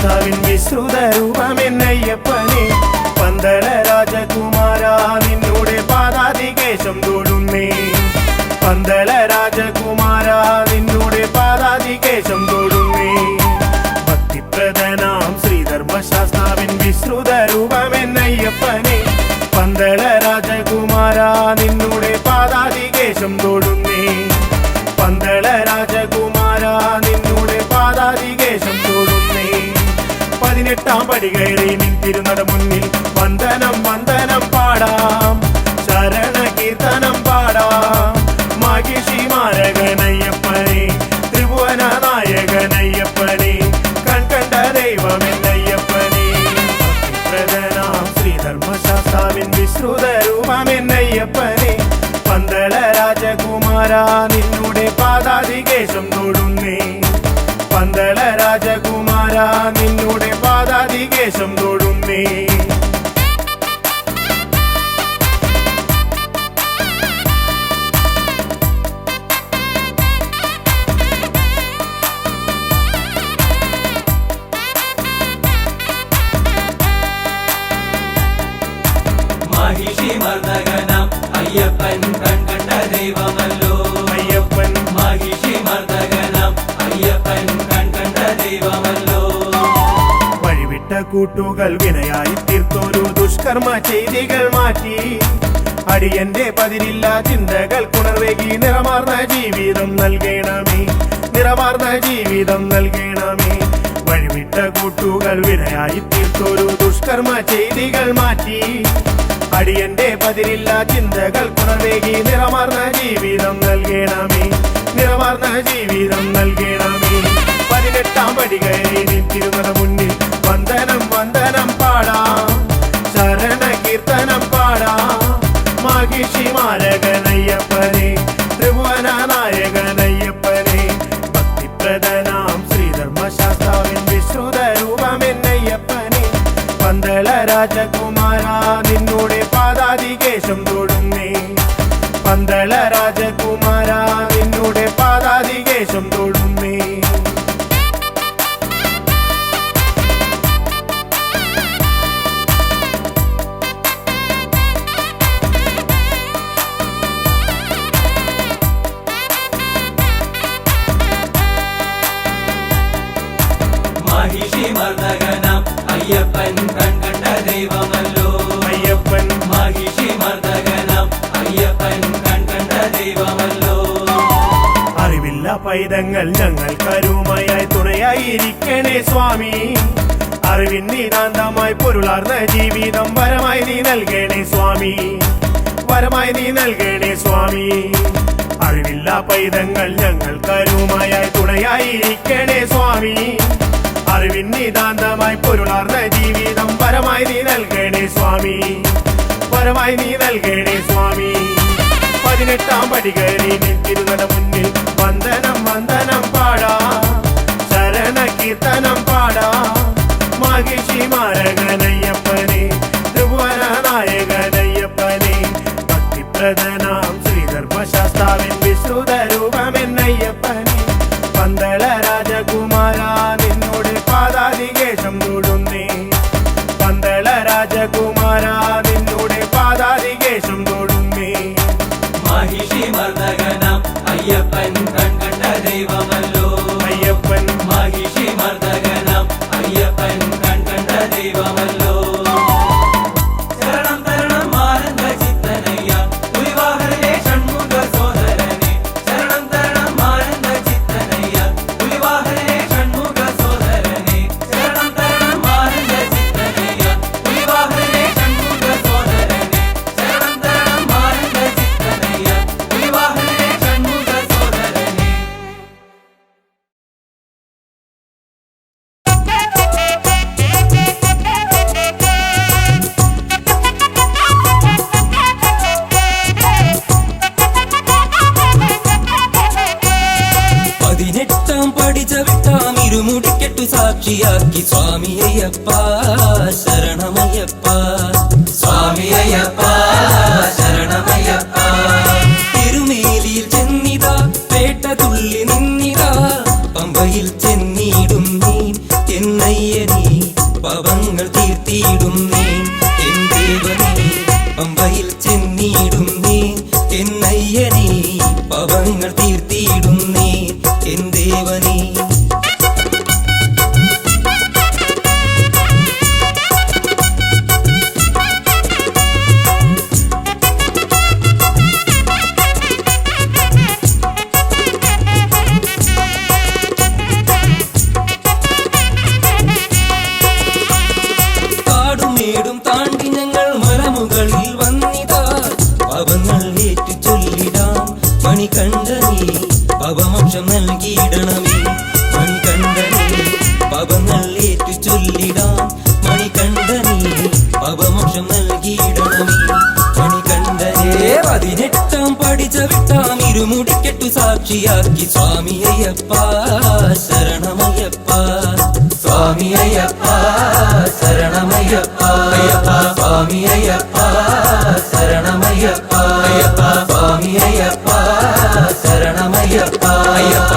ധർമ്മശാസ്താവിൻ വിശ്രുത രൂപമെന്നയ്യപ്പനെ പന്തള രാജകുമാര നിന്നോടെ പാദാതികേശം തൊടുന്നേ പന്തള രാജകുമാര നിന്നോടെ പാദാതികേശം തൊടുന്നേ ഭക്തിപ്രദനാം ശ്രീധർമ്മശാസ്താവിൻ വിശ്രുത രൂപമെന്നയ്യപ്പനെ പന്തള രാജകുമാര നിന്നോടെ പാദാതികേശം തൊടുന്നേ പന്തള രാജകുമാര നിന്നോടെ പാദാതികേശം തൊടുന്നേ 18 പടി കയറി നിന്നിരുന്നട മുന്നിൽ വന്ദനം വന്ദനം പാടാം ശരണ കീർത്തനം പാടാം മാഹിഷി മാരകനയ്യപ്പനെ ത്രിഭുവന നായകനയ്യപ്പനെ കൺകണ്ട ദൈവമെന്നയ്യപ്പനെ പ്രധാനാം ശ്രീധർമ്മശാസ്താവിൻ വിശ്രുത രൂപമെന്നയ്യപ്പനെ പന്തള രാജകുമാര നിന്നോടെ പാദാതികേശം തൊടുന്നേ പന്തള രാജകുമാര നിന്നോടെ പാദാതികേശം തൊടുന്നേ മാഹിഷി മർദ്ദകനാം അയ്യപ്പൻ കൺകണ്ട ദൈവമല്ലോ അയ്യപ്പൻ മാഹിഷി മർദ്ദകനാം അയ്യപ്പൻ കൺകണ്ട ദൈവമല്ലോ വഴിവിട്ട കൂട്ടുകൾ വിനയായി തീർത്തൊരു ദുഷ്കർമ്മ ചെയ്തികൾ മാറ്റി അടിയന്റെ പതിരില്ല ചിന്തകൾ കുണർവേകി നിറമാർന്ന ജീവിതം നൽകണമേ നിറമാർന്ന ജീവിതം നൽകണമേ വഴിവിട്ട കൂട്ടുകൾ വിനയായി തീർത്തൊരു ദുഷ്കർമ്മ ചെയ്തികൾ മാറ്റി അടിയന്റെ പതിരില്ല ചിന്തകൾ കുണർവേകി നിറമാർന്ന ജീവിതം നൽകണമേ നിറമാർന്ന ജീവിതം നൽകണമേ 18 പടി കയറി നിന്നിരുന്നത മുന്നിൽ വന്ദനം വന്ദനം പാടാം ശരണ കീർത്തനം പാടാം മാഹിഷി മാരകനയ്യപ്പനെ ത്രിഭുവന നായകനയ്യപ്പനെ ഭക്തിപ്രദനാം ശ്രീധർമ്മശാസ്താവിൻ വിശ്രുത രൂപമെന്നയ്യപ്പനെ പന്തള രാജകുമാര നിന്നോടെ പാദാതികേശം തൊടുന്നേ പന്തള രാജകുമാര നിന്നോടെ പാദാതികേശം തൊടുന്നേ മാഹിഷി മർദ്ദകനാം അയ്യപ്പൻ കൺകണ്ട ദൈവമല്ലോ അയ്യപ്പൻ മാഹിഷി മർദ്ദകനാം അയ്യപ്പൻ കൺകണ്ട ദൈവമല്ലോ അറിവില്ല പൈതങ്ങൾ ഞങ്ങൾ കരുമയായി തുണയായിരിക്കണേ സ്വാമി അറിവിൻ നിതാന്തമായി പൊരുളാർന്ന ജീവിതം വരമായി നീ നൽകണേ സ്വാമി വരമായി നീ നൽകണേ സ്വാമി അറിവില്ല പൈതങ്ങൾ ഞങ്ങൾ കരുമയായി തുണയായിരിക്കണേ സ്വാമി അറിവിൻ നിതാന്തമായി പൊരുളാർന്ന ജീവിതം വരമായി നീ നൽകണേ സ്വാമി വരമായി നീ നൽകണേ സ്വാമി 18 പടി കയറി നിന്നിരുന്നത മുന്നിൽ വന്ദനം വന്ദനം പാടാം ശരണ കീർത്തനം പാടാം മാഹിഷി മാരകനയ്യപ്പനെ ത്രിഭുവന നായകനയ്യപ്പനെ ഭക്തിപ്രദനാം ശ്രീധർമ്മശാസ്താവിൻ വിശ്രുത രൂപമെന്നയ്യപ്പനെ പന്തള രാജകുമാര നിന്നോട് പാദാതികേശം തൊടുന്നേ പന്തള രാജകുമാര നിന്നോട് പാദാതികേശം തൊടുന്നേ മാഹിഷി മർദ്ദകനാം അയ്യപ്പൻ കൺകണ്ട ദൈവമല്ലോ അയ്യപ്പൻ മാഹിഷി മർദ്ദകനാം അയ്യപ്പൻ കൺകണ്ട ദൈവമല്ലോ ശരണം തരണം ആനന്ദ ചിത്തനയ്യ പുലിവാഹനേ ഷൺമുഖ സോദരനെ ശരണം തരണം ആനന്ദ ചിത്തനയ്യ പുലിവാഹനേ ഷൺമുഖ സോദരനെ ശരണം തരണം ആനന്ദ ചിത്തനയ്യ പുലിവാഹനേ ഷൺമുഖ സോദരനെ ശരണം തരണം ആനന്ദ ചിത്തനയ്യ പുലിവാഹനേ ഷൺമുഖ സോദരനെ ഇരുമുടിക്കെട്ടു സാക്ഷിയാക്കി സ്വാമി അയ്യപ്പ ശരണമയ്യപ്പ സ്വാമി അയ്യപ്പ ശരണമയ്യപ്പ തിരുമേലിയിൽ ചെന്നിതാ പേട്ട തുള്ളി നിന്നിതാ പമ്പയിൽ ചെന്നിടും നീ എന്നയ്യ എന്നയ്യനീ പവങ്ങൾ തീർത്തിയിടുന്നേ എൻ ദേവനേ പമ്പയിൽ ചെന്നിടുന്നേ എന്നയ്യനീ പവങ്ങൾ തീർത്തിയിടുന്നേ എൻ ദേവനേ കാടുമേടും താണ്ടി ഞങ്ങൾ മലമുകളിൽ വന്നിതാ പവങ്ങൾ ഏറ്റു ചൊല്ലിടാം മണികണ്ഠനേ പവമോക്ഷം നൽകിയിടണമേ മണികണ്ഠനേ പവങ്ങൾ ഏറ്റു ചൊല്ലിടാം മണികണ്ഠനേ പവമോക്ഷം നൽകിയിടണമേ മണികണ്ഠനേ 18 പടി ചവിട്ടാം ഇരുമുടിക്കെട്ടു സാക്ഷിയാക്കി സ്വാമി അയ്യപ്പ ശരണമയ്യപ്പ സ്വാമി അയ്യപ്പ ശരണമയ്യപ്പ അയ്യപ്പ സ്വാമി അയ്യപ്പ ശരണമയ്യപ്പ അയ്യപ്പ സ്വാമി അയ്യപ്പ ശരണമയ്യപ്പ അയ്യപ്പ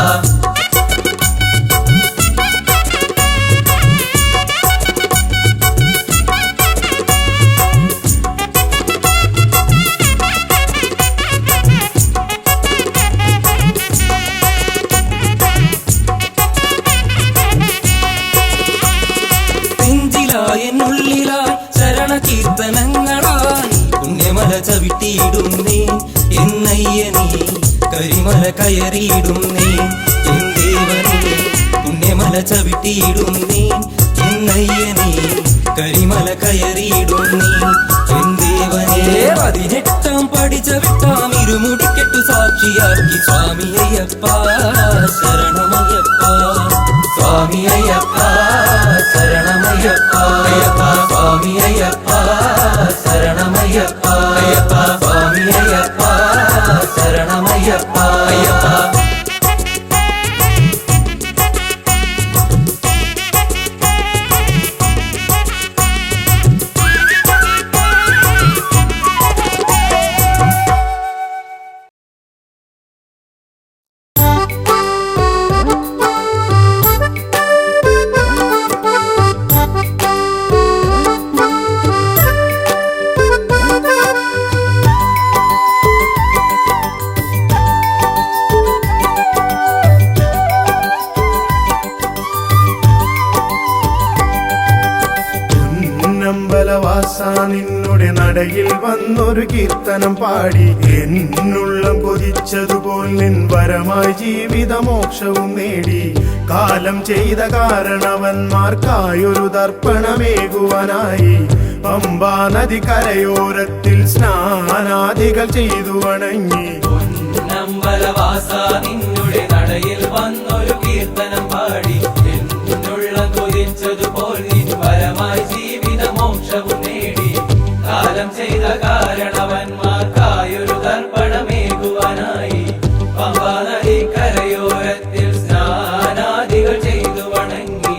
എന്നുള്ളിലായി ശരണ കീർത്തനങ്ങളായി പുണ്യമല ചവിട്ടിയിടുന്നേ എന്നയ്യനേ കരിമല കയറിയിടുന്നേ എൻ ദേവനേ പുണ്യമല ചവിട്ടിയിടുന്നേ എന്നയ്യനേ കരിമല കയറിയിടുന്നേ എൻ ദേവനേ 18 പടി ചവിട്ടാം ഇരുമുടിക്കെട്ടു സാക്ഷിയാക്കി സ്വാമി അയ്യപ്പ ശരണമയ്യപ്പ സ്വാമി അയ്യപ്പ ശരണമയ്യപ്പ അയ്യപ്പ സ്വാമി അയ്യപ്പ ശരണമയ്യപ്പ അയ്യപ്പ സ്വാമി അയ്യപ്പ ശരണമയ്യപ്പ അയ്യപ്പ നിന്നുടെ നടയിൽ വന്നൊരു കീർത്തനം പാടി എന്നുള്ളം കൊതിച്ചതുപോൽ നിൻ വരമായി ജീവിതമോക്ഷവും നേടി കാലം ചെയ്ത കാരണവന്മാർക്കായൊരു ദർപ്പണമേകുവാനായി പമ്പാ നദി കരയോരത്തിൽ സ്നാനാദികൾ ചെയ്തു വണങ്ങി പൊന്നമ്പലവാസ നിന്നുടെ നടയിൽ വന്നൊരു കീർത്തനം പാടി എന്നുള്ളം കൊതിച്ചതുപോൽ നിൻ വരമായി ജീവിതമോക്ഷവും നേടി കാലം ചെയ്ത കാരണവന്മാർക്കായൊരു ദർപ്പണമേകുവാനായി പമ്പാ നദി കരയോരത്തിൽ സ്നാനാദികൾ ചെയ്തു വണങ്ങി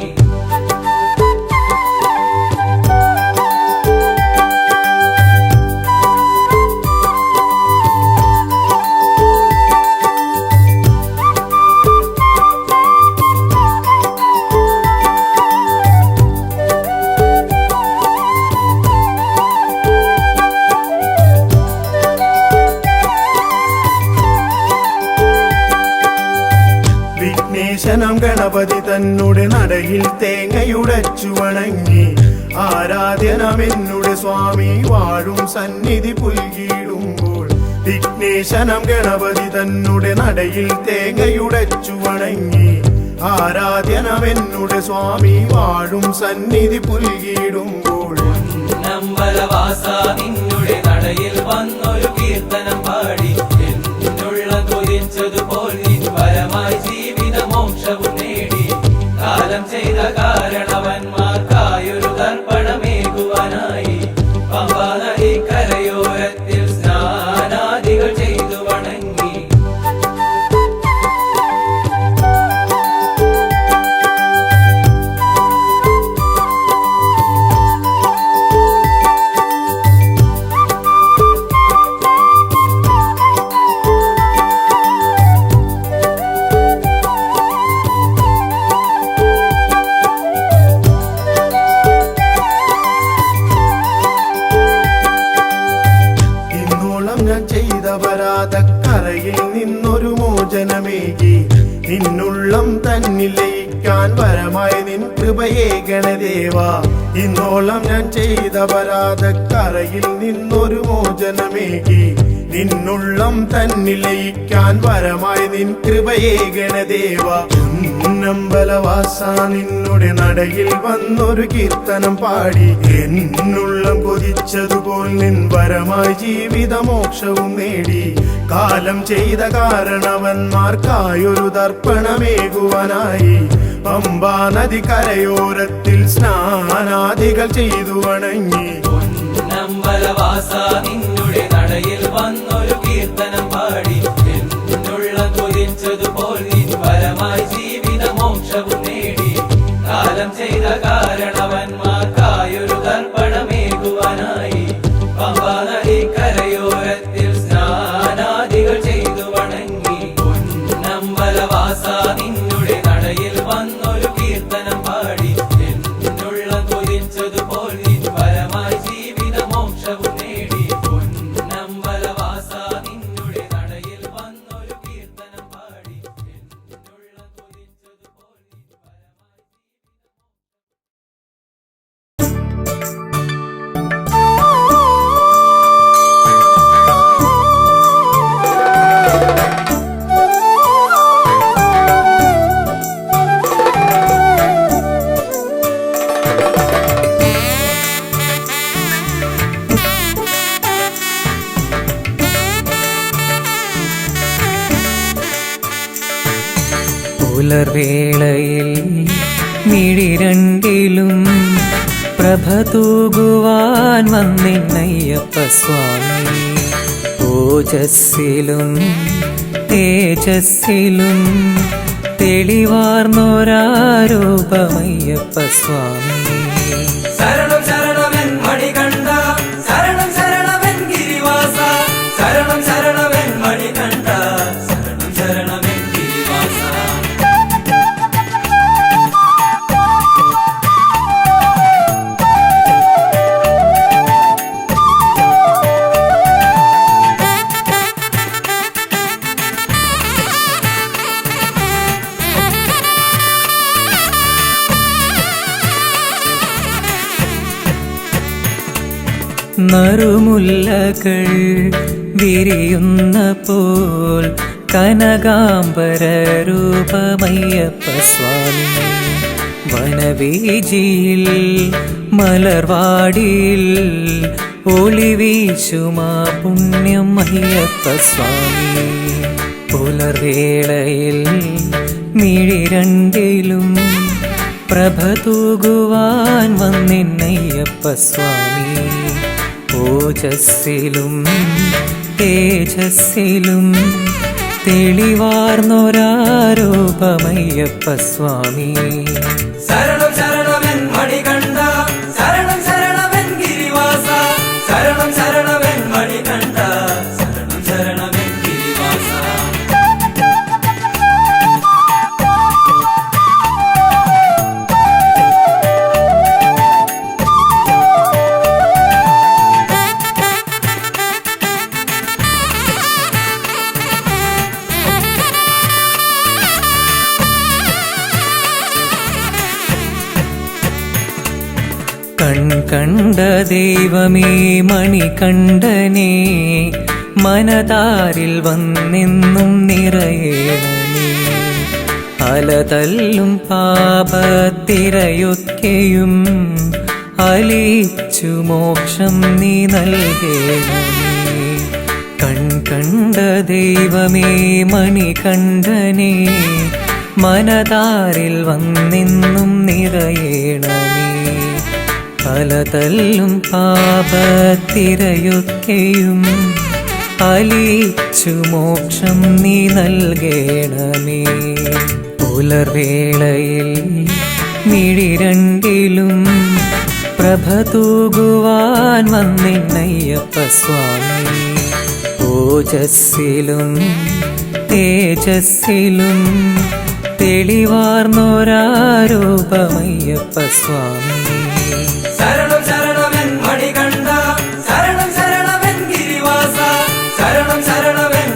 വിഘ്നേശനം ഗണപതി തന്നുടെ നടയിൽ തേങ്ങയുടച്ചു വണങ്ങി ആരാധ്യനമെന്നുടെ സ്വാമി വാഴും സന്നിധി പുൽകിടുമ്പോൾ വിഘ്നേശനം ഗണപതി തന്നുടെ നടയിൽ തേങ്ങയുടച്ചു വണങ്ങി ആരാധ്യനമെന്നുടെ സ്വാമി വാഴും സന്നിധി പുൽകിടുമ്പോൾ പൊന്നമ്പലവാസ നിന്നുടെ നടയിൽ വന്നൊരു കീർത്തനം പാടി എന്നുള്ളം കൊതിച്ചതുപോൽ നിൻ വരമായി ജീവിതമോക്ഷവും നേടി കാലം ചെയ്ത കാരണവന്മാർക്കായൊരു ദർപ്പണമേകുവാനായി പമ്പാ നദി കരയോരത്തിൽ സ്നാനാദികൾ ചെയ്തു വണങ്ങി അപരാധക്കറയിൽ നിന്നൊരു മോചനമേകി നിന്നുള്ളം തന്നിൽ ലയിക്കാൻ വരമായി നിൻ കൃപയേ ഗണദേവാ. ഇന്നോളം ഞാൻ ചെയ്ത അപരാധക്കറയിൽ നിന്നൊരു മോചനമേകി നിന്നുള്ളം തന്നിൽ ലയിക്കാൻ വരമായി നിൻ കൃപയേ ഗണദേവാ. പൊന്നമ്പലവാസ നിന്നുടെ നടയിൽ വന്നൊരു കീർത്തനം പാടി എന്നുള്ളം കൊതിച്ചതുപോൽ നിൻ വരമായി ജീവിതമോക്ഷവും നേടി. കാലം ചെയ്ത കാരണവന്മാർക്കായൊരു തർപ്പണമേകുവാനായി പമ്പാ നദി കരയോരത്തിൽ സ്നാനാദികൾ ചെയ്തു വണങ്ങി. പൊന്നമ്പലവാസ നിന്നുടെ നടയിൽ വന്നൊരു കീർത്തനം പാടി എന്നുള്ള കൊതിച്ചതുപോൽ നിൻ വരമായി ജീവിതമോക്ഷവും നേടി. കാലം ചെയ്ത കാരണവന്മാർക്കായൊരു തർപ്പണമേകുവാനായി പമ്പാ നദി കരയോരത്തിൽ സ്നാനാദികൾ ചെയ്തു വണങ്ങി. പൊന്നമ്പലവാസ നിന്നുടെ നടയിൽ വന്നൊരു കീർത്തനം പാടി എന്നുള്ള കൊതിച്ചതുപോൽ നിൻ വരമായി ജീവിതമോക്ഷവും നേടി. പൊന്നമ്പലവാസ നിന്നുടെ നടയിൽ വന്നൊരു കീർത്തനം പാടി എന്നുള്ള കൊതിച്ചതുപോൽ നിൻ വരമായി പുലർവേളയിൽ മിഴി രണ്ടിലും പ്രഭ തൂകുവാൻ വന്നിന്നയ്യപ്പ സ്വാമി. ഓജസ്സിലും തേജസ്സിലും തെളിവാർന്നൊരാരൂപമയ്യപ്പ സ്വാമി. ശരണം ശരണമെൻ മണികണ്ഠ, ശരണം ശരണമെൻ ഗിരിവാസ, ശരണം ശരണമെൻ മണികണ്ഠ, ശരണം ശരണമെൻ ഗിരിവാസ. നറുമുല്ലകൾ വിരിയുന്ന പോൽ കനകാംബര രൂപമയ്യപ്പ സ്വാമി. വനവീജിയിൽ മലർവാടിയിൽ ഒളിവീശുമാ പുണ്യം അയ്യപ്പ സ്വാമി. പുലർവേളയിൽ മിഴി രണ്ടിലും പ്രഭ തൂകുവാൻ വന്നിന്നയ്യപ്പ സ്വാമി. ഓജസ്സിലും തേജസ്സിലും തെളിവാർന്നൊരാരൂപമയ്യപ്പ സ്വാമി. ശരണം ശരണമെൻ മണികണ്ഠ, ശരണം ശരണമെൻ ഗിരിവാസ, ശരണം ശരണമെൻ മണികണ്ഠ, ശരണം ശരണമെൻ ഗിരിവാസ. കണ്ട ദൈവമേ മണികണ്ഠനേ, മനതാരിൽ വന്നെന്നും നിറയേണമേ. അലതല്ലും പാപത്തിരയൊക്കെയും അലിച്ചു മോക്ഷം നീ നൽകേണമേ. കണ്ട ദൈവമേ മണികണ്ഠനേ, മനതാരിൽ വന്നെന്നും നിറയേണമേ. അലതല്ലും പാപത്തിരയൊക്കെയും അലിച്ചു മോക്ഷം നീ നൽകേണമേ. പുലർവേളയിൽ മിഴി രണ്ടിലും പ്രഭ തൂകുവാൻ വന്നിന്നയ്യപ്പ സ്വാമി. ഓജസ്സിലും തേജസ്സിലും തെളിവാർന്നൊരാരൂപമയ്യപ്പ സ്വാമി. ശരണം ശരണമെൻ മണികണ്ഠ, ശരണം ശരണമെൻ ഗിരിവാസ, ശരണം ശരണമെൻ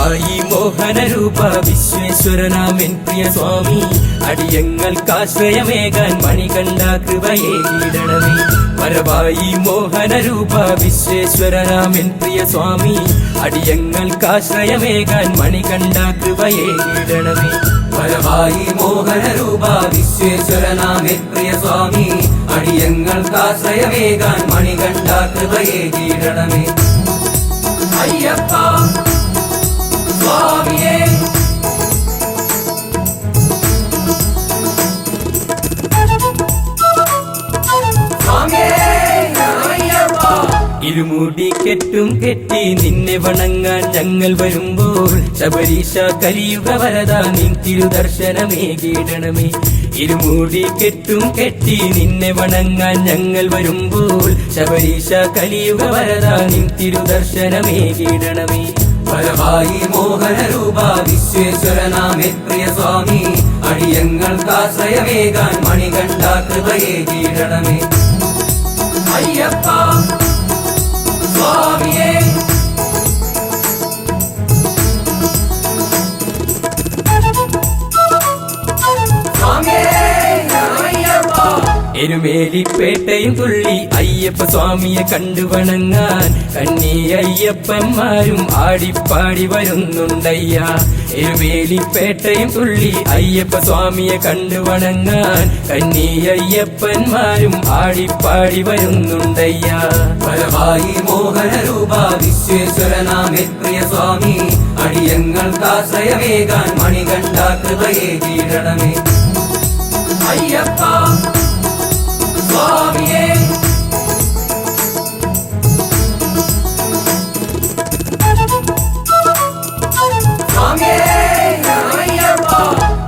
വരവായി മോഹനരൂപ വിശ്വേശ്വരനാമൻ പ്രിയ സ്വാമി അടിയങ്ങൾക്കാശ്രയമേകാൻ മണികണ്ഠ കൃപയേകിടണമേ വരവായി മോഹനരൂപ വിശ്വേശ്വരനാമൻ പ്രിയ സ്വാമി അടിയങ്ങൾക്കാശ്രയമേകാൻ മണികണ്ഠ കൃപയേകിടണമേ വരവായി മോഹനരൂപ വിശ്വേശ്വരനാമൻ പ്രിയ സ്വാമി അടിയങ്ങൾക്കാശ്രയമേകാൻ മണികണ്ഠ കൃപയേകിടണമേ അയ്യപ്പ സ്വാമിയേ ഇരുമുടി കെട്ടും കെട്ടി നിന്നെ വണങ്ങാൻ ഞങ്ങൾ വരുമ്പോൾ ശബരീശ കലിയുഗ വരദ നിൻ തിരുദർശനമേകിടണമേ ഇരുമുടി കെട്ടും കെട്ടി നിന്നെ വണങ്ങാൻ ഞങ്ങൾ വരുമ്പോൾ ശബരീശ കലിയുഗ വരദ നിൻ തിരുദർശനമേകിടണമേ വരവായി മോഹനരൂപ വിശ്വേശ്വരനാമൻ പ്രിയ സ്വാമി അടിയങ്ങൾക്കാശ്രയമേകാൻ മണികണ്ഠ കൃപയേകിടണമേ അയ്യപ്പ സ്വാമിയേ എരുമേലിപ്പേട്ടയും തുള്ളി അയ്യപ്പ സ്വാമിയെ കണ്ടു വണങ്ങാൻ കന്നി അയ്യപ്പന്മാരും ആടിപ്പാടി വരുന്നുണ്ടയ്യ എരുമേലിപ്പേട്ടയും തുള്ളി അയ്യപ്പ സ്വാമിയെ കണ്ടു വണങ്ങാൻ കന്നി അയ്യപ്പന്മാരും ആടിപ്പാടി വരുന്നുണ്ടയ്യ വരവായി മോഹനരൂപ വിശ്വേശ്വരനാമൻ പ്രിയ സ്വാമി അടിയങ്ങൾക്കാശ്രയമേകാൻ മണികണ്ഠ കൃപയേകിടണമേ അയ്യപ്പ സ്വാമിയേ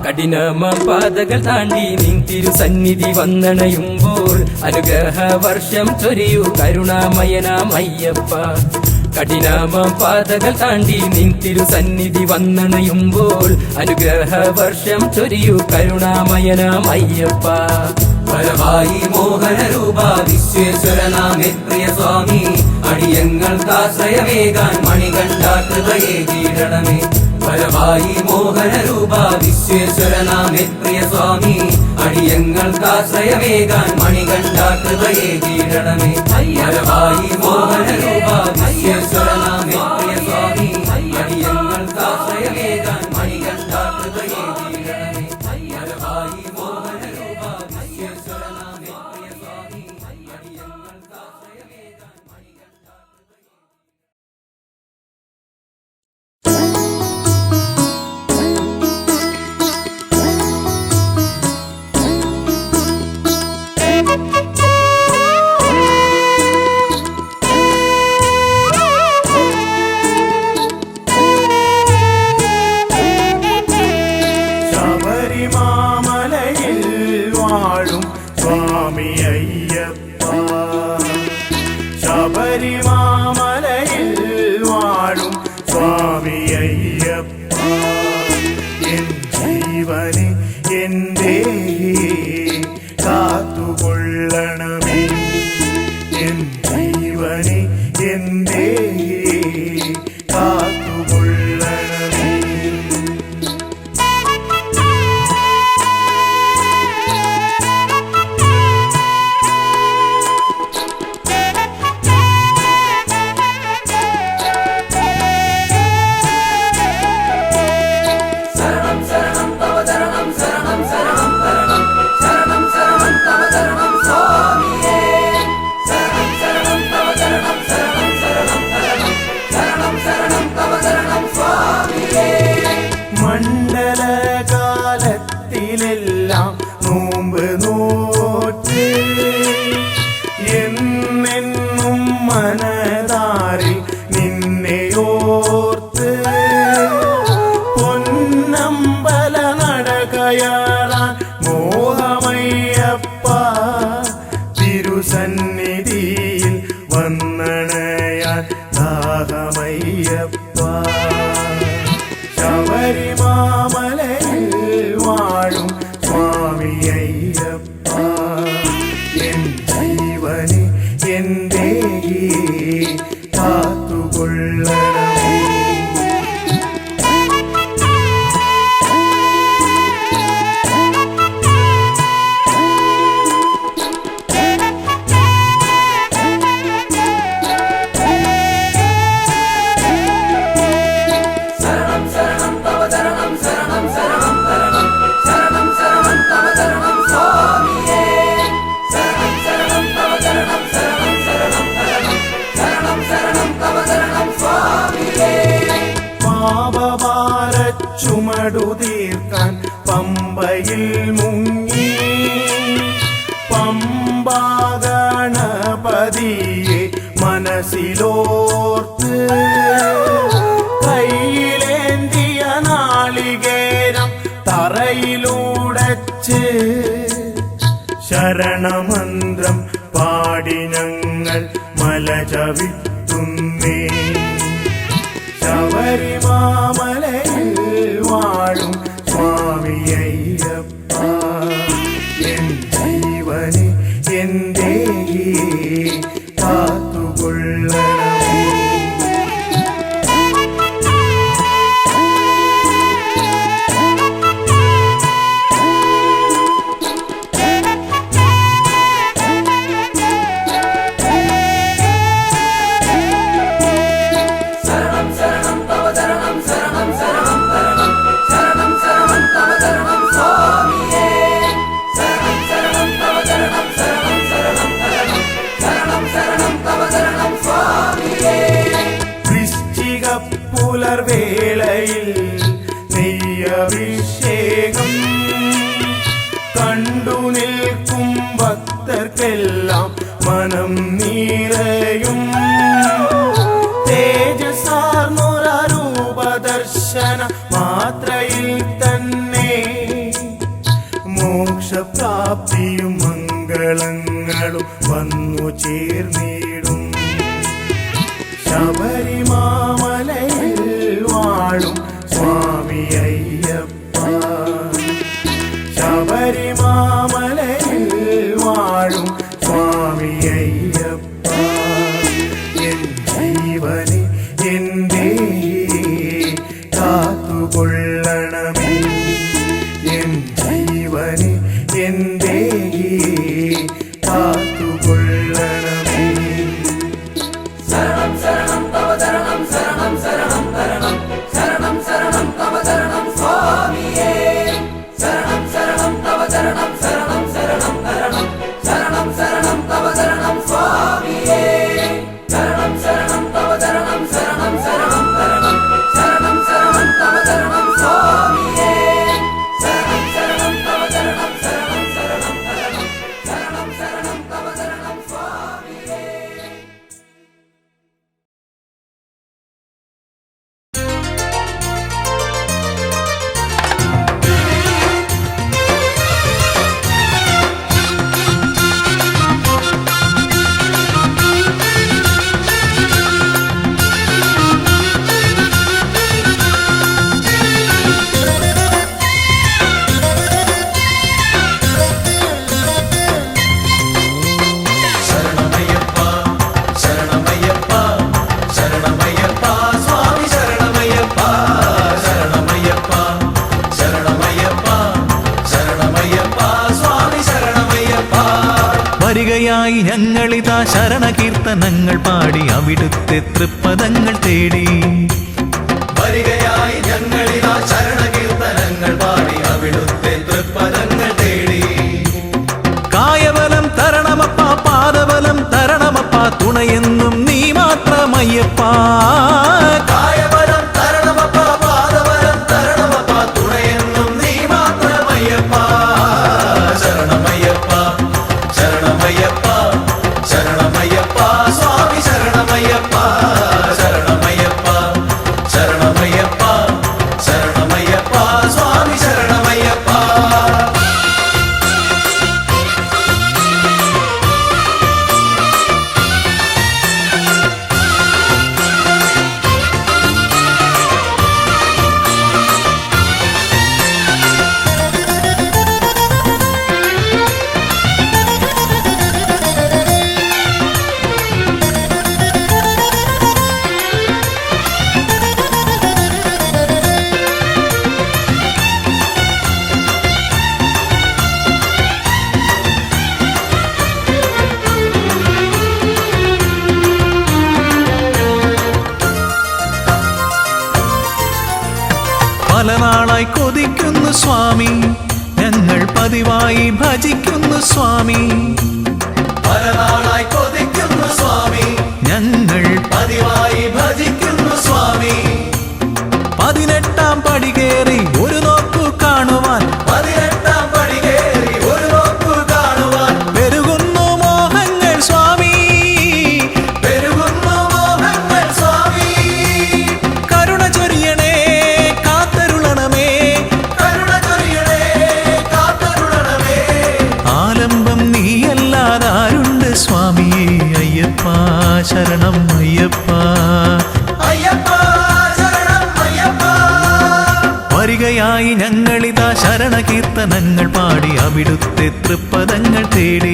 കഠിനമ പാതകൾ താണ്ടി നിൻ തിരുസന്നിധി വന്നണയുമ്പോൾ അനുഗ്രഹ വർഷം ചൊരിയൂ കരുണാമയനാം അയ്യപ്പ കഠിനമ പാതകൾ താണ്ടി നിൻ തിരുസന്നിധി വന്നണയുമ്പോൾ അനുഗ്രഹ വർഷം ചൊരിയൂ കരുണാമയനാം അയ്യപ്പ വരവായി മോഹനരൂപ വിശ്വേശ്വരനാമൻ പ്രിയ സ്വാമി അടിയങ്ങൾക്കാശ്രയമേകാൻ മണികണ്ഠ കൃപയേകിടണമേ വരവായി മോഹനരൂപ വിശ്വേശ്വരനാമൻ പ്രിയ സ്വാമി അടിയങ്ങൾക്കാശ്രയമേകാൻ മണികണ്ഠ കൃപയേകിടണമേ വരവായി മോഹനരൂപ വിശ്വേശ്വരനാമൻ പ്രിയ സ്വാമി അടിയങ്ങൾക്കാശ്രയമേകാൻ മണികണ്ഠ കൃപയേകിടണമേ വരവായി മോഹനരൂപ വിശ്വേശ്വരനാമൻ പ്രിയ സ്വാമി അടിയങ്ങൾക്കാശ്രയമേകാൻ മണികണ്ഠ ശബരിമാമലയിൽ വാഴും സ്വാമി അയ്യപ്പ ശബരിമാമലയിൽ വാഴും സ്വാമി അയ്യപ്പ എൻ ജീവനെ എൻ്റെ കാത്തുകൊള്ളണമേ എൻ ജീവനെ എൻ്റെ കാത്തുകൊള്ളണമേ ശരണം ശരണം തവ ശരണം ശരണം ശരണം ശരണം ശരണം ശരണം തവ ശരണം സ്വാമിയേ ശരണം ശരണം തവ ശരണം ശരണം ശരണം ശരണം ശരണം ശരണം തവ ശരണം സ്വാമിയേ മണ്ഡലകാലത്തിലെല്ലാം നോമ്പ് നോറ്റ് എന്നെന്നും മനതാരിൽ നിന്നെയോർത്ത് പൊന്നമ്പല നടകയറാൻ മോഹമയ്യപ്പ തിരുസന്നിധിയിൽ വന്നണയാൻ ദാഹമയ്യപ്പ ശബരിമാമലയിൽ വാഴും സ്വാമി അയ്യപ്പ എൻ ജീവനെ എൻ്റെ കാത്തുകൊള്ളണമേ പാപഭാര ചുമടു തീർക്കാൻ പമ്പയിൽ മുങ്ങി പമ്പാഗണപതിയെ മനസ്സിലോർത്ത് കയ്യിലേന്തിയ നാളികേരം തറയിലൂടച്ച് ശരണമന്ത്രം പാടി ഞങ്ങൾ മല ചവിട്ടുന്നേ. ശബരിമാമലയിൽ വാഴും സ്വാമി അയ്യപ്പ, എൻ ജീവനെ എന്റെ കാത്തുകൊള്ളണമേ. ശരണം ശരണം തവ ശരണം ശരണം ശരണം ശരണം ശരണം ശരണം തവ ശരണം സ്വാമിയേ. ശരണം ശരണം തവ ശരണം ശരണം ശരണം ശരണം ശരണം ശരണം തവ ശരണം സ്വാമിയേ. വൃശ്ചിക പുലർവേളയിൽ നെയ്യഭിഷേകം കണ്ടു നിൽക്കും ഭക്തർക്കെല്ലാം മനം നിറയും. തേജസാർന്നൊരൂപദർശന മാത്രയിൽ തന്നെ മോക്ഷപ്രാപ്തിയും മംഗളങ്ങളും വന്നു ചേർന്നിടും. ശബരിമാമലയിൽ വാഴും സ്വാമി അയ്യപ്പ, ശബരിമാമലയിൽ വാഴും സ്വാമി അയ്യപ്പ, എൻ ജീവനെ എന്റെ കാത്തുകൊള്ളണമേ. എൻ ജീവനെ എന്റെ കാത്തുകൊള്ളണമേ. ശരണം ശരണം തവ ശരണം ശരണം ശരണം ശരണം ശരണം ശരണം തവ ശരണം സ്വാമിയേ. ശരണം ശരണം തവ ശരണം ശരണം ശരണം ശരണം ശരണം ശരണം തവ ശരണം സ്വാമിയേ. ശരണം ശരണം തവ ശരണം ശരണം ശരണം ശരണം ശരണം ശരണം തവ ശരണം സ്വാമിയേ. ശരണം ശരണം തവ ശരണം ശരണം ശരണം ശരണം ശരണം ശരണം തവ ശരണം സ്വാമിയേ. ശരണമയ്യപ്പ ശരണമയ്യപ്പ ശരണമയ്യപ്പ സ്വാമി ശരണമയ്യപ്പ ശരണമയ്യപ്പ ശരണമയ്യപ്പ ശരണമയ്യപ്പ സ്വാമി ശരണമയ്യപ്പ. വരികയായി ഞങ്ങളിതാ ശരണകീർത്തനങ്ങൾ പാടി അവിടുത്തെ തൃപ്പദങ്ങൾ തേടി. വരികയായി ഞങ്ങളിതാ ശരണകീർത്തനങ്ങൾ പാടി അവിടുത്തെ തൃപ്പദങ്ങൾ തേടി. കായബലം തരണമപ്പ പാദബലം തരണമപ്പ തുണയെന്നും നീ മാത്രമയ്യപ്പ. കായബലം തരണമപ്പ പാദബലം തരണമപ്പ തുണയെന്നും നീ മാത്രമയ്യപ്പ. ശരണമയ്യപ്പ ശരണമയ്യപ്പ ശരണമയ്യപ്പ സ്വാമി ശരണമയ്യപ്പ ശരണമയ്യപ്പ ശരണമയ്യപ്പ ശരണമയ്യപ്പ സ്വാമി ശരണമയ്യപ്പ. പല നാളായി കൊതിക്കുന്നു സ്വാമി, ഞങ്ങൾ പതിവായി ഭജിക്കുന്നു സ്വാമി. പല നാളായി കൊതിക്കുന്നു സ്വാമി, ഞങ്ങൾ പതിവായി ഭജിക്കുന്നു സ്വാമി. വരികയായി ഞങ്ങളിതാ ശരണകീർത്തനങ്ങൾ പാടി അവിടുത്തെ തൃപ്പദങ്ങൾ തേടി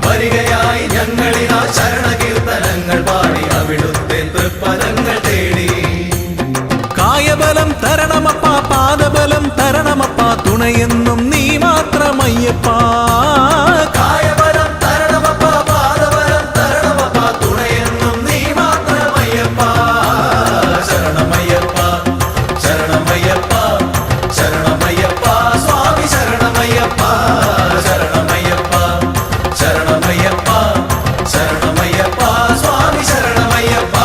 വരികയായി ഞങ്ങളിതാ ശരണകീർത്തനങ്ങൾ പാടി അവിടുത്തെ തൃപ്പദങ്ങൾ തേടി കായബലം തരണമപ്പ പാദബലം തരണമപ്പ തുണയെന്നും നീ മാത്രമയ്യപ്പ കായബലം തരണമപ്പ പാദബലം തരണമപ്പ തുണയെന്നും നീ മാത്രമയ്യപ്പ ശരണമയ്യപ്പ ശരണമയ്യപ്പ ശരണമയ്യപ്പ സ്വാമി ശരണമയ്യപ്പ ശരണമയ്യപ്പ ശരണമയ്യപ്പ ശരണമയ്യപ്പ സ്വാമി ശരണമയ്യപ്പ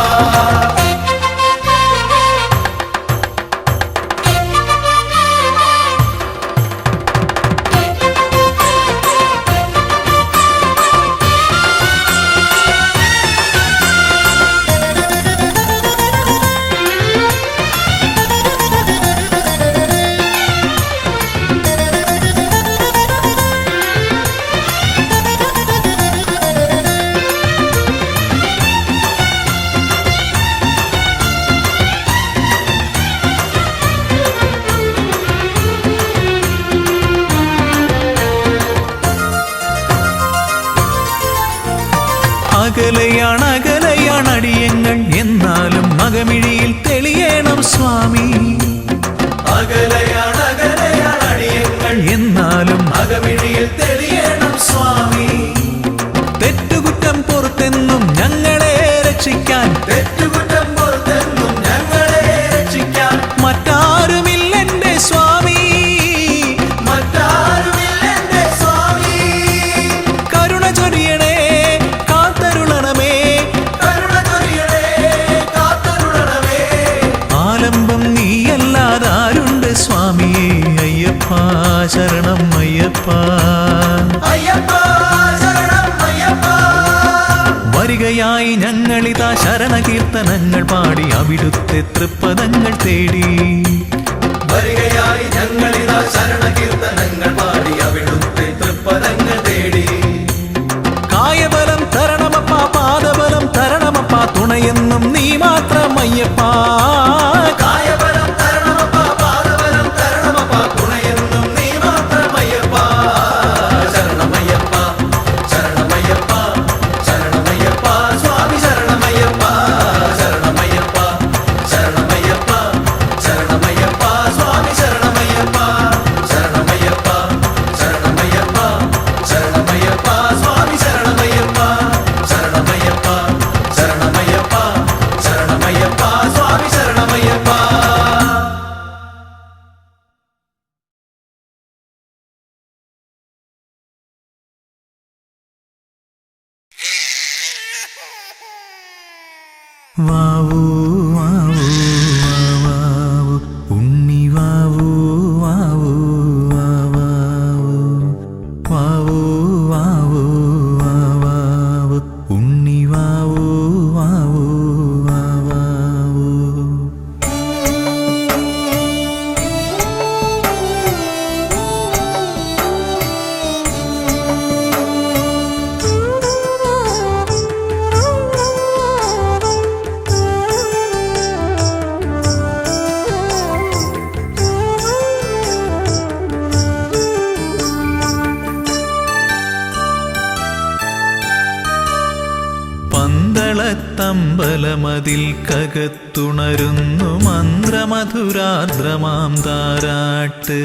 അകലയാണടിയങ്ങൾ എന്നാലും മകമിഴിയിൽ തെളിയണം സ്വാമി അകലയാണടിയങ്ങൾ എന്നാലും മകമിഴിയിൽ തെളിയണം സ്വാമി തെറ്റുകുറ്റം പുറത്തെന്നും ഞങ്ങളെ രക്ഷിക്കാൻ തെറ്റുകുറ്റം പുറത്തെന്നും ഞങ്ങളെ രക്ഷിക്കാൻ മറ്റാരുമില്ലെന്റെ സ്വാമി മറ്റാരുമില്ലെന്റെ സ്വാമി കരുണ ചൊരിയണേ കാത്തരുളണമേ കരുണ ചൊരിയണേ കാത്തരുളണമേ ആലംബം നീയല്ലാതാരുണ്ട് സ്വാമിയേ അയ്യപ്പ ശരണം അയ്യപ്പ അയ്യപ്പ ശരണം അയ്യപ്പ വരികയായി ഞങ്ങളിതാ ശരണകീർത്തനങ്ങൾ പാടി അവിടുത്തെ തൃപ്പദങ്ങൾ തേടി വരികയായി ഞങ്ങളിതാ ശരണകീർത്തനങ്ങൾ പാടി അവിടുത്തെ തൃപ്പദങ്ങൾ തേടി കായബലം തരണമപ്പ പാദബലം തരണമപ്പ തുണയെന്നും നീ മാത്രമയ്യപ്പ കായബലം തരണമപ്പ പാദബലം തരണമപ്പ തുണയെന്നും നീ മാത്രമയ്യപ്പ ശരണമയ്യപ്പ ശരണമയ്യപ്പ ശരണമയ്യപ്പ സ്വാമി ശരണമയ്യപ്പ ശരണമയ്യപ്പ ശരണമയ്യപ്പ ശരണമയ്യപ്പ സ്വാമി ശരണമയ്യപ്പ ശരണമയ്യപ്പ ശരണമയ്യപ്പ ശരണമയ്യപ്പ സ്വാമി ശരണമയ്യപ്പ ശരണമയ്യപ്പ ശരണമയ്യപ്പ ശരണമയ്യപ്പ സ്വാമി ശരണമയ്യപ്പ വാവൂ വാവൂ വാവൂ ഉണ്ണി വാവൂ വാവൂ വാവൂ വാവൂ വാവൂ വാവൂ ഉണ്ണി വാവൂ വാവൂ വാവൂ പന്തളത്തമ്പലമതിൽ കകത്തുണരുന്നു മന്ത്രമധുരാർദ്രമാം താരാട്ട്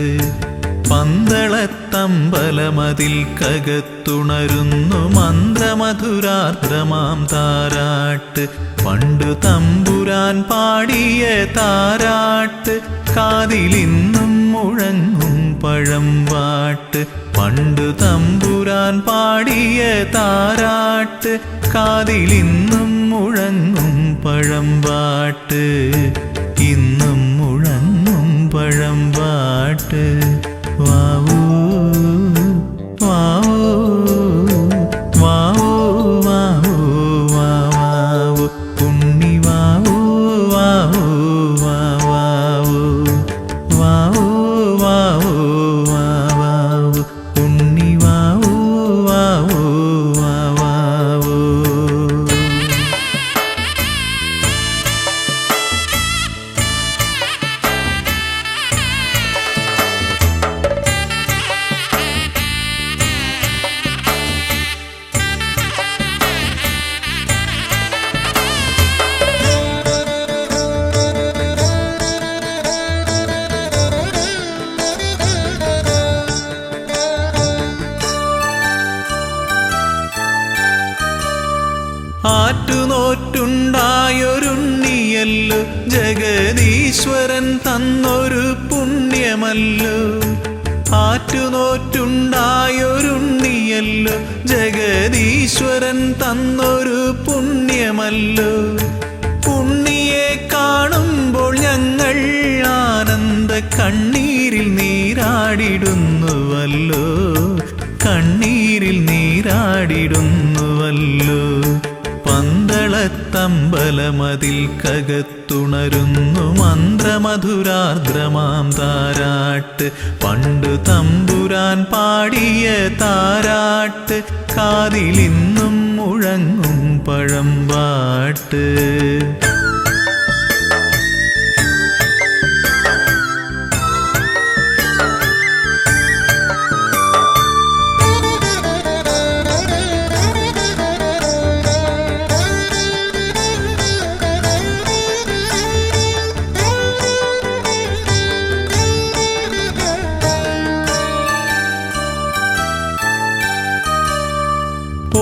പന്തളത്തമ്പലമതിൽ കകത്തുണരുന്നു മന്ത്രമധുരാർദ്രമാം താരാട്ട് പണ്ടു തമ്പുരാൻ പാടിയ താരാട്ട് കാതിലിന്നും മുഴങ്ങും പഴംവാട്ട് പണ്ടു തമ്പുരാൻ പാടിയ താരാട്ട് കാതിലിന്നും മുഴങ്ങും പഴംവാട്ട് ഇന്നും മുഴങ്ങും പഴംവാട്ട് വാവൂ വാവൂ വാവൂ വാവൂ വാവൂ ഉണ്ണി വാവൂ വാവൂ വാവൂ വാവൂ വാവൂ വാവൂ ഉണ്ണി വാവൂ വാവൂ വാവൂ ജഗദീശ്വരൻ തന്നൊരു പുണ്യമല്ലോ. ആറ്റുനോറ്റുണ്ടായൊരുണ്ണിയല്ലോ ജഗദീശ്വരൻ തന്നൊരു പുണ്യമല്ലോ. ഉണ്ണിയെ കാണുമ്പോൾ ഞങ്ങൾ ആനന്ദ കണ്ണീരിൽ നീരാടിടുന്നുവല്ലോ, കണ്ണീരിൽ നീരാടിടുന്നുവല്ലോ. പന്തളത്തമ്പലമതിൽ കകത്തുണരുന്നു മന്ത്രമധുരാർദ്രമാം താരാട്ട്. പണ്ടു തമ്പുരാൻ പാടിയ താരാട്ട് കാതിലിന്നും മുഴങ്ങും പഴമ്പാട്ട്.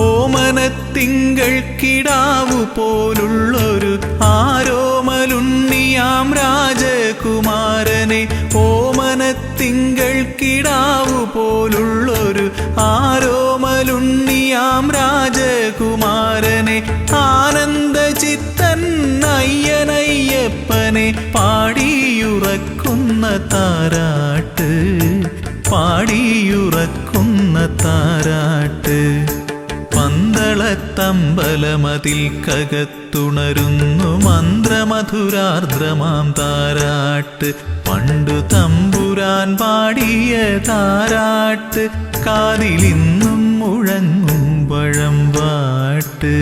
ഓമനത്തിങ്കൾ കിടാവു പോലുള്ളൊരു ആരോമലുണ്ണിയാം രാജകുമാരനെ. ഓമനത്തിങ്കൾ കിടാവു പോലുള്ളൊരു ആരോമലുണ്ണിയാം രാജകുമാരനെ. ആനന്ദചിത്തൻ അയ്യനയ്യപ്പനെ പാടിയുറക്കുന്ന താരാട്ട്, പാടിയുറക്കുന്ന താരാട്ട്. പന്തളത്തമ്പലമതിൽ കകത്തുണരുന്നു മന്ത്രമധുരാർദ്രമാം താരാട്ട്. പണ്ടു തമ്പുരാൻ പാടിയ താരാട്ട് കാതിലിന്നും മുഴങ്ങും പഴമ്പാട്ട്.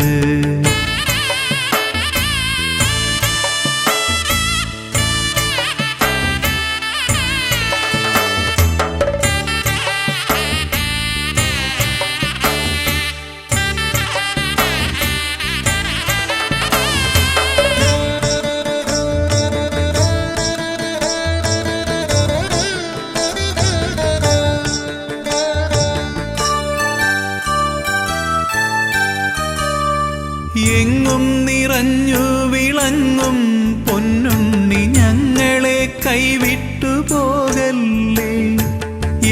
എങ്ങും നിറഞ്ഞു വിളങ്ങും പൊന്നുണ്ണി ഞങ്ങളെ കൈവിട്ടു പോകല്ലേ.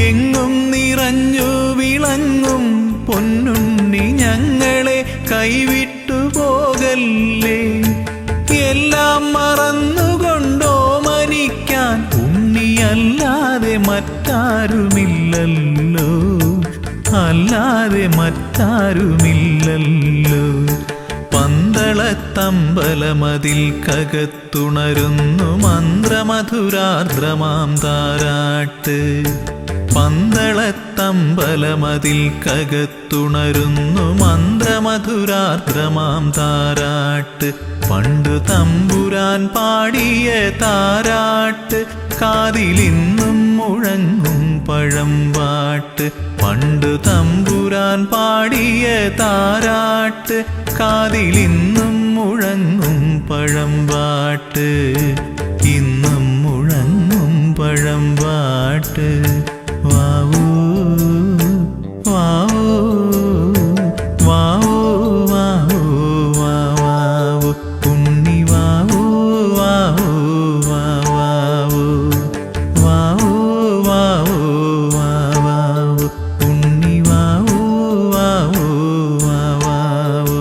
എങ്ങും നിറഞ്ഞു വിളങ്ങും പൊന്നുണ്ണി ഞങ്ങളെ കൈവിട്ടു പോകല്ലേ. എല്ലാം മറന്നുകൊണ്ടോ മനിക്കാൻ ഉണ്ണിയല്ലാതെ മറ്റാരുമില്ലല്ലോ, അല്ലാതെ മറ്റാരുമില്ലല്ലോ. പന്തളത്തമ്പലമതിൽ കകത്തുണരുന്നു മന്ത്രമധുരാർദ്രമാം താരാട്ട്. പന്തളത്തമ്പലമതിൽ കകത്തുണരുന്നു മന്ത്രമധുരാർദ്രമാം താരാട്ട്. പണ്ടു തമ്പുരാൻ പാടിയ താരാട്ട് കാതിലിന്നും മുഴങ്ങും പഴമ്പാട്ട്. പണ്ടു തമ്പുരാൻ പാടിയ താരാട്ട് കാതിലിന്നും മുഴങ്ങും പഴമ്പാട്ട്. ഇന്നും മുഴങ്ങും പഴമ്പാട്ട്. വാവൂ വാവൂ വാവൂ വാവൂ വാവൂ ഉണ്ണി വാവൂ വാവൂ വാവൂ വാവൂ വാവൂ വാവൂ ഉണ്ണി വാവൂ വാവൂ വാവൂ.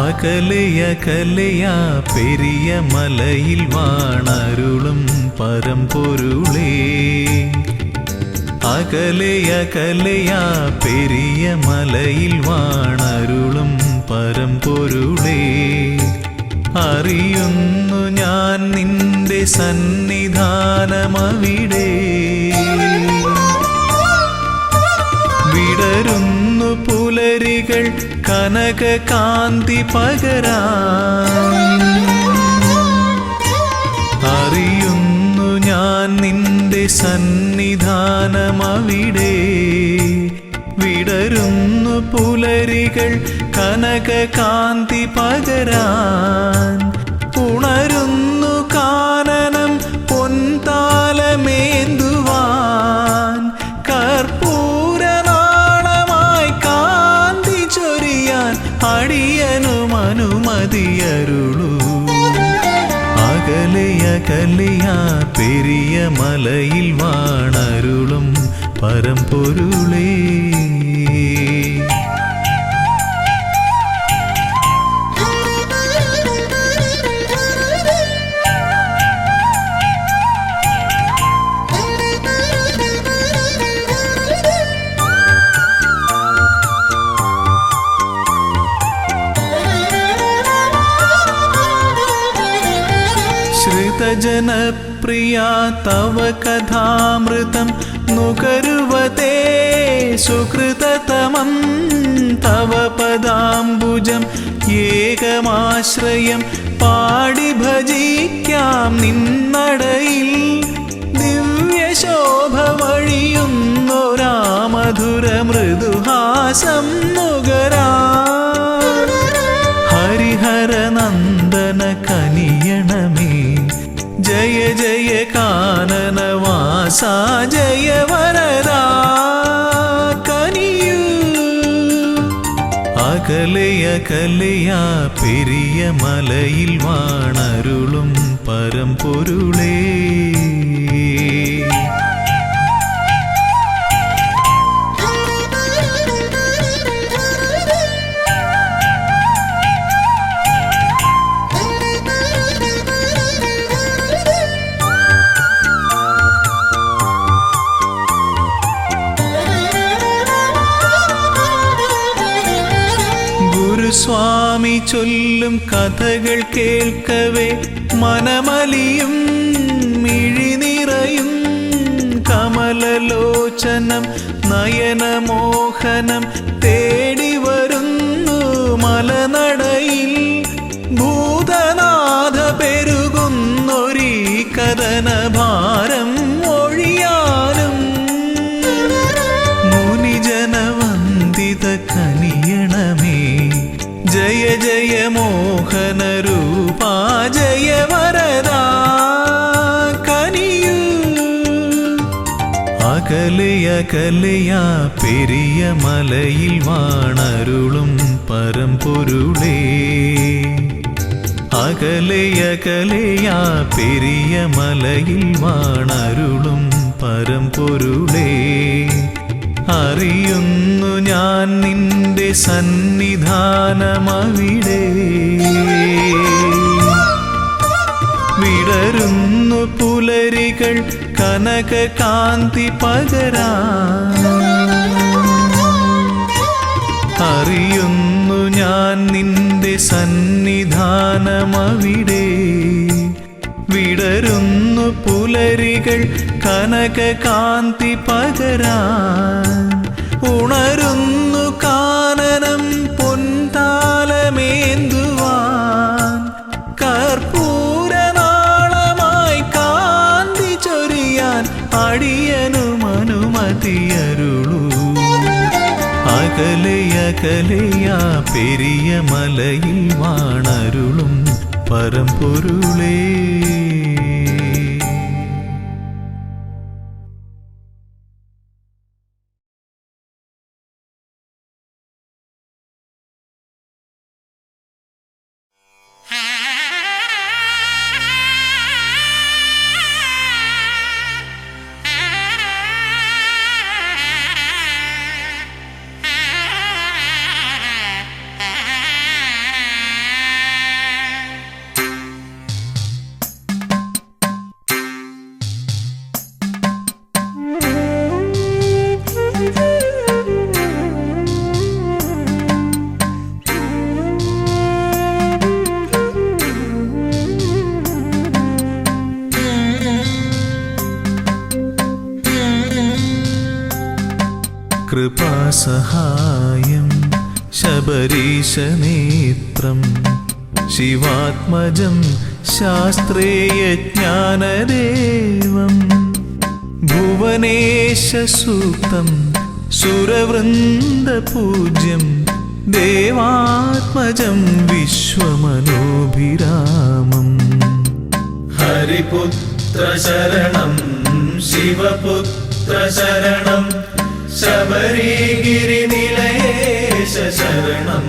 അകലയകലയാ പെരിയ മലയിൽ വാണരുളും പരമ്പൊരുളേ. അകലയകലയാ പെരിയ മലയിൽ വാണരുളും പരമ്പൊരുളേ. അറിയുന്നു ഞാൻ നിന്റെ സന്നിധാനമവിടെ. വിടരുന്നു വിടരുന്നു പുലരികൾ കനകകാന്തി പകരാൻ. അറിയുന്നു ഞാൻ നിന്റെ സന്നിധാനമവിടെ. വിടരുന്നു പുലരികൾ കനകകാന്തി പകരാൻ. ഉണരുന്നു കാനനം പൊൻതാലമേന്തുവാൻ. കർപ്പൂരനാളമായി കാന്തി ചൊരിയാൻ അടിയനും അനുമതിയരുളൂ. അകലെയകലെയാ പെരിയ മലയിൽ വാണരുളും പരമ്പൊരുളേ. ശ്രുതജനപ്രിയ തവ കഥാമൃതം നുകരുവതേ സുകൃതതമം. തവ പദാംബുജം ഏകമാശ്രയം പാടി ഭജിക്കാം നിന്നടയിൽ. ദിവ്യശോഭ വഴിയുന്നൊരാ മധുര മൃദുഹാസം നുകരാ. ഹരിഹരനന്ദന കനിയണമേ ജയ ജയ കാനനവാസ ജയ വരദാ കനിയൂ. അകലെയകലെയാ പെരിയ മലയിൽ വാണരുളും പരമ്പൊരുളേ. സ്വാമി ചൊല്ലും കഥകൾ കേൾക്കവേ മനമലിയും മിഴിനിറയും. കമലലോചനം നയനമോഹനം തേടി വരുന്നു മലനടയിൽ. ഭൂതനാഥ പെരുകുന്നൊരീ കഥനഭാരം ഒഴിയാനും. മുനിജനവന്ദിത കനിയണമേ ജയ ജയ മോഹന രൂപാ ജയ വരദാ കനിയൂ. അകലെയകലെയാ പെരിയ മലയിൽ വാണരുളും പരമ്പൊരുളേ. അകലെയകലെയാ പെരിയ മലയിൽ വാണരുളും പരമ്പൊരുളേ. അറിയുന്നു ഞാൻ നിന്റെ സന്നിധാനമവിടെ. വിടരുന്നു പുലരികൾ കനകകാന്തി പകരാൻ. അറിയുന്നു ഞാൻ നിന്റെ സന്നിധാനമവിടെ. വിടരുന്നു പുലരികൾ കനകകാന്തി പകരാൻ. ഉണരുന്നു കാനനം പൊൻതാലമേന്തുവാൻ. കർപ്പൂരനാളമായി കാന്തി ചൊരിയാൻ അടിയനും അനുമതിയരുളൂ. അകലെയകലെയാ പെരിയ മലയിൽ വാണരുളും പരമ്പൊരുളേ. കൃപാസഹായ ശബരീശനേത്രം ശിവാത്മജം ശാസ്ത്രേയജ്ഞാനദേവം ഭുവനേശസൂക്തം സുരവൃന്ദപൂജ്യം ദേവാത്മജം വിശ്വമനോഭിരാമം ഹരിപുത്ര ശരണം ശിവപുത്ര ശരണം ശബരിഗിരിനിലയേശ ശരണം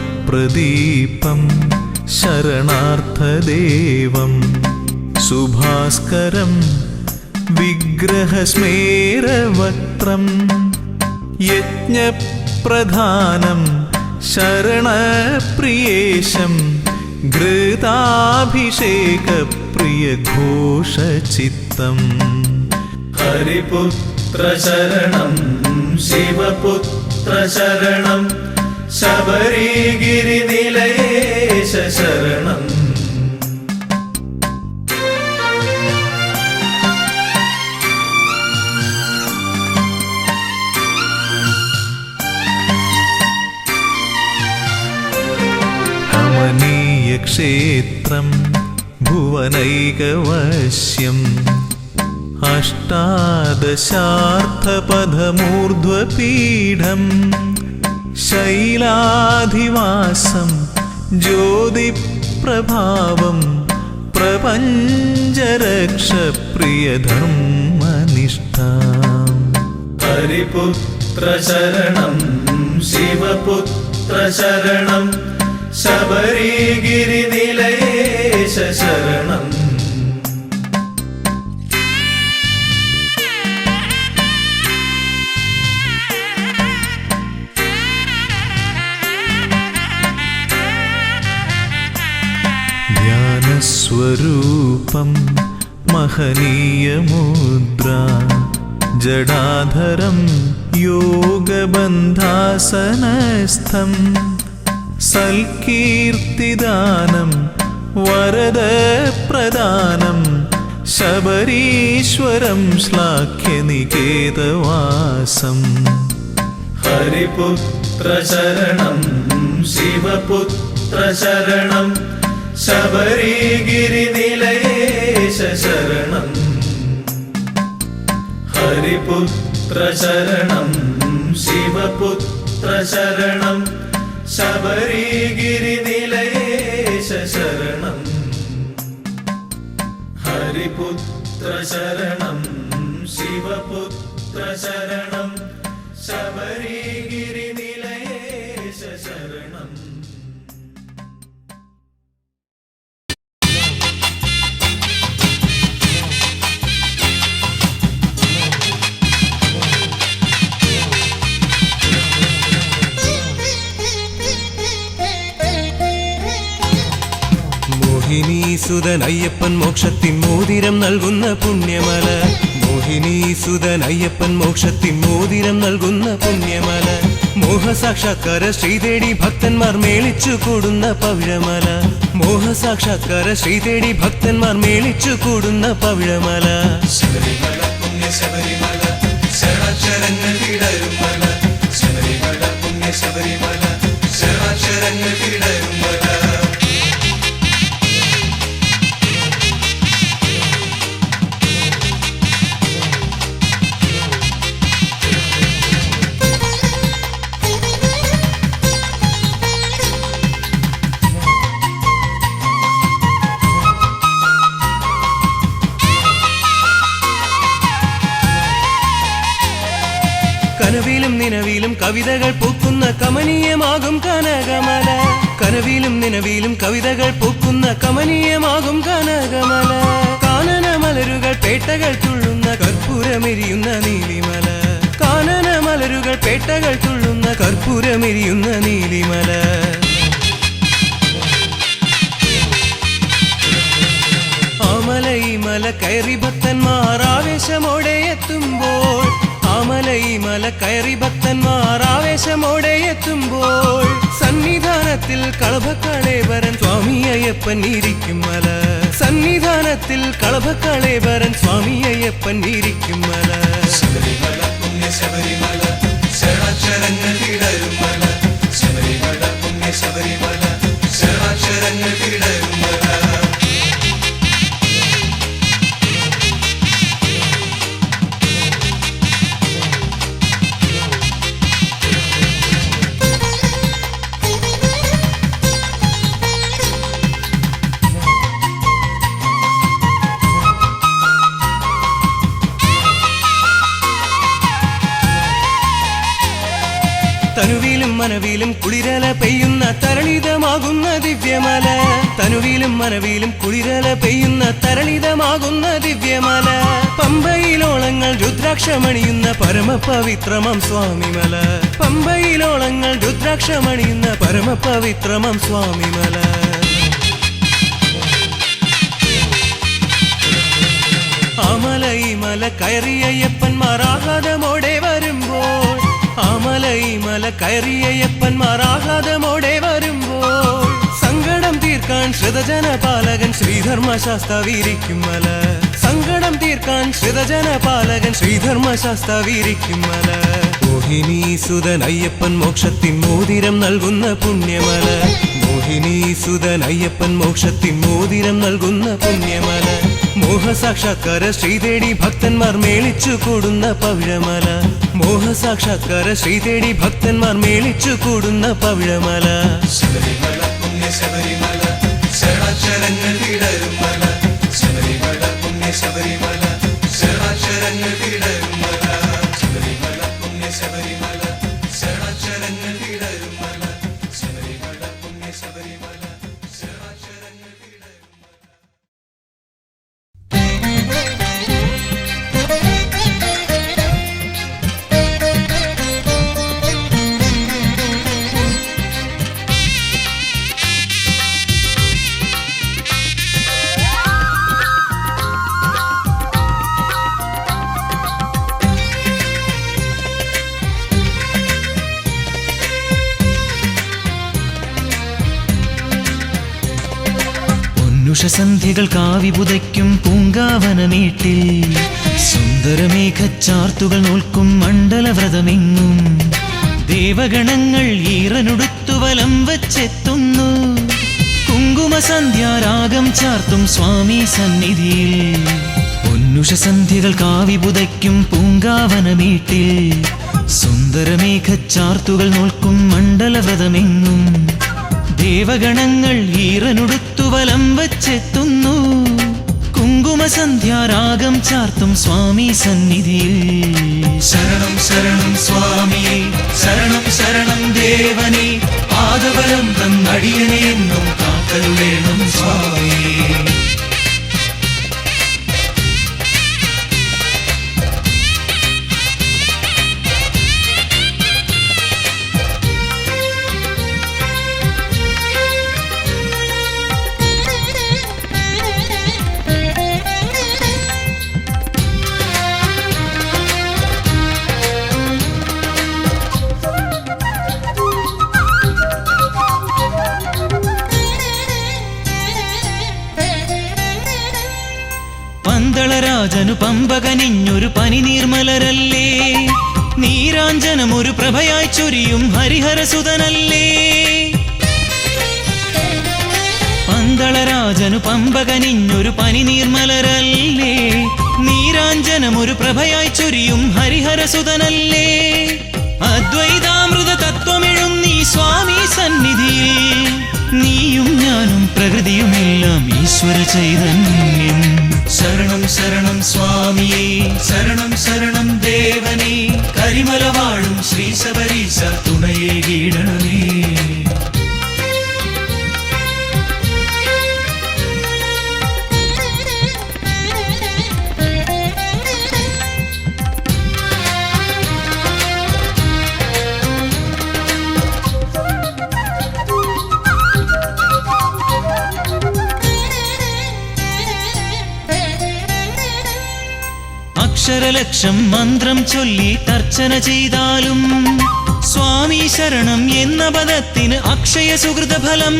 പ്രണവപ്രദീപം ശരണാർത്ഥദേവം സുഭാസ്കരം വിഗ്രഹസ്മേരവക്ത്രം യജ്ഞപ്രധാനം ശരണപ്രിയേശം ഘൃതാഭിഷേകപ്രിയഘോഷചിത്തം ഹരിപുത്ര ശരണം ശിവപുത്ര ശരണം ശബരിഗിരിനിലയേശ ശരണം ക്ഷേത്രം ഭുവനൈകവശ്യം അഷ്ടാദശാർത്ഥപഥമൂർധ്വപീഠം ശൈലാധിവാസം ജ്യോതിപ്രഭാവം പ്രപഞ്ചരക്ഷപ്രിയധർമ്മനിഷ്ഠാം ഹരിപുത്ര ശരണം ശിവപുത്ര ശരണം ശബരിഗിരിനിലയേശ ശരണം ധ്യാനസ്വരൂപം മഹനീയമുദ്ര ജടാധരം യോഗബന്ധാസനസ്ഥം സൽകീർത്തിദാനം വരദപ്രദാനം ശബരീശ്വരം ശ്ലാഘ്യനികേതവാസം ഹരിപുത്ര ശരണം ശിവപുത്ര ശരണം ശബരിഗിരിനിലയേശ ശരണം ഹരിപുത്ര ശരണം ശിവപുത്ര ശരണം ശബരിഗിരിനിലയേശ ശരണം ഹരിപുത്ര ശരണം ശിവപുത്ര ശരണം ശബരിഗിരിനിലയേശ ശരണം മോഹിനീസുതൻ അയ്യപ്പൻ മോക്ഷത്തിൻ മോതിരം നൽകുന്ന പുണ്യമല മോഹിനീസുതൻ അയ്യപ്പൻ മോക്ഷത്തിൻ മോതിരം നൽകുന്ന പുണ്യമല മോഹസാക്ഷാത്കാര ശ്രീതേടി ഭക്തന്മാർ മേളിച്ചു കൂടുന്ന പവിഴമല മോഹസാക്ഷാത്കാര ശ്രീതേടി ഭക്തന്മാർ മേളിച്ചു കൂടുന്ന പവിഴമല ശബരിമല പുണ്യ ശബരിമല ശരണാക്ഷരങ്ങൾ വിടരും മല ശബരിമല പുണ്യ ശബരിമല ശരണാക്ഷരങ്ങൾ വിടരും മല കനവിലും നിലവിലും കവിതകൾ പൂക്കുന്ന കമനീയമാകും കനകമല കനവിലും നിലവിലും കവിതകൾ പൂക്കുന്ന കമനീയമാകും കനകമല കാനന മലരുകൾ പേട്ടകൾ തുള്ളുന്ന കർപ്പൂരമെരിയുന്ന നീലിമല കാനന മലരുകൾ പേട്ടകൾ തുള്ളുന്ന കർപ്പൂരമെരിയുന്ന നീലിമല ആമല ഈ മല കയറി ഭക്തന്മാർ ആവേശമോടെ എത്തുമ്പോൾ ആമല ഈ മല കയറി ഭക്തന്മാർ ആവേശമോടെ എത്തുമ്പോൾ സന്നിധാനത്തിൽ കളഭക്കളേവരൻ സ്വാമി അയ്യപ്പൻ ഇരിക്കും മല സന്നിധാനത്തിൽ കളഭക്കളേവരൻ സ്വാമി അയ്യപ്പൻ ഇരിക്കും മല ശബരിമല പുണ്യ ശബരിമല ശരണാക്ഷരങ്ങൾ വിടരും മല ശബരിമല പുണ്യ ശബരിമല ശരണാക്ഷരങ്ങൾ വിടരും മല തനുവിലും മനവിലും കുളിരല പെയ്യുന്ന തരളിതമാകുന്ന ദിവ്യമല തനുവിലും മനവിലും കുളിരല പെയ്യുന്ന തരളിതമാകുന്ന ദിവ്യമല പമ്പയിലോളങ്ങൾ രുദ്രാക്ഷമണിയുന്ന പരമപവിത്രമം സ്വാമിമല പമ്പയിലോളങ്ങൾ രുദ്രാക്ഷമണിയുന്ന പരമപവിത്രമം സ്വാമിമല ആമല ഈ മല കയറിയയ്യപ്പന്മാർ ആഹ്ലാദമോടെ വരുമ്പോൾ ആമല ഈ മല കയറിയയ്യപ്പന്മാർ ആഹ്ലാദമോടെ വരുമ്പോൾ സങ്കടം തീർക്കാൻ ശ്രുതജന പാലകൻ ശ്രീധർമ്മശാസ്താവിരിക്കും മല സങ്കടം തീർക്കാൻ ശ്രുതജന പാലകൻ ശ്രീധർമ്മശാസ്താവിരിക്കും മല മോഹിനി സുതൻ അയ്യപ്പൻ മോക്ഷത്തിൻ മോതിരം നൽകുന്ന പുണ്യമല മോഹിനി സുതൻ അയ്യപ്പൻ മോക്ഷത്തിൻ മോതിരം നൽകുന്ന പുണ്യമല മോഹസാക്ഷാത്കാര ശ്രീതേടി ഭക്തന്മാർ മേളിച്ചു കൂടുന്ന പവിഴമല മോഹസാക്ഷാത്കാര ശ്രീതേടി ഭക്തന്മാർ മേളിച്ചു കൂടുന്ന പവിഴമല ശബരിമല പുണ്യ ശബരിമല ശരണാക്ഷരങ്ങൾ വിടരും മല ശബരിമല പുണ്യ ശബരിമല ശരണാക്ഷരങ്ങൾ വിടരും മല ശബരിമല പുണ്യ ശബരിമല ശരണാക്ഷരങ്ങൾ വിടരും മല ശബരിമല പുണ്യ ശബരിമല ശരണാക്ഷരങ്ങൾ വിടരും ഉഷസന്ധ്യകൾ കാവിപുതയ്ക്കും പൂങ്കാവനമേട്ടിൽ സുന്ദരമേഘച്ചാർത്തുകൾ നോൽക്കും മണ്ഡലവ്രതമെങ്ങും ദേവഗണങ്ങൾ ഈറനുടുത്തു വലം വച്ചെത്തുന്നു കുങ്കുമസന്ധ്യാരാഗം ചാർത്തും സ്വാമി സന്നിധിയിൽ പൊന്നുഷസന്ധ്യകൾ കാവിപുതയ്ക്കും പൂങ്കാവനമേട്ടിൽ സുന്ദരമേഘച്ചാർത്തുകൾ നോൽക്കും മണ്ഡലവ്രതമെങ്ങും ദേവഗണങ്ങൾ ഈറനുടുത്തു വലം വച്ചെത്തുന്നു കുങ്കുമസന്ധ്യാരാഗം ചാർത്തും സ്വാമി സന്നിധിയിൽ ശരണം ശരണം സ്വാമിയെ ശരണം ശരണം ദേവനെ പാദബലം തന്നടിയനെ എന്നും കാക്കരുളേണം സ്വാമിയേ പന്തളരാജനു പമ്പകനിഞ്ഞൊരു പനിനീർമലരല്ലേ നീരാഞ്ജനമൊരു പ്രഭയായി ചൊരിയും ഹരിഹരസുതനല്ലേ പന്തളരാജനു പമ്പകനിഞ്ഞൊരു പനിനീർമലരല്ലേ നീരാഞ്ജനമൊരു പ്രഭയായി ചൊരിയും ഹരിഹരസുതനല്ലേ അദ്വൈതാമൃത തത്വമെഴുന്നീ സ്വാമി സന്നിധിയിൽ നീയും ഞാനും പ്രകൃതിയുമെല്ലാം ഈശ്വര ചൈതന്യം ശരണം ശരണം സ്വാമിയേ ശരണം ശരണം ദേവനേ കരിമല വാഴും ശ്രീ ശബരീശ തുണയേ കീടണമേ അക്ഷരലക്ഷം മന്ത്രം ചൊല്ലി തർച്ചന ചെയ്താലും സ്വാമി ശരണം എന്ന പദത്തിന് അക്ഷയ സുഹൃതഫലം.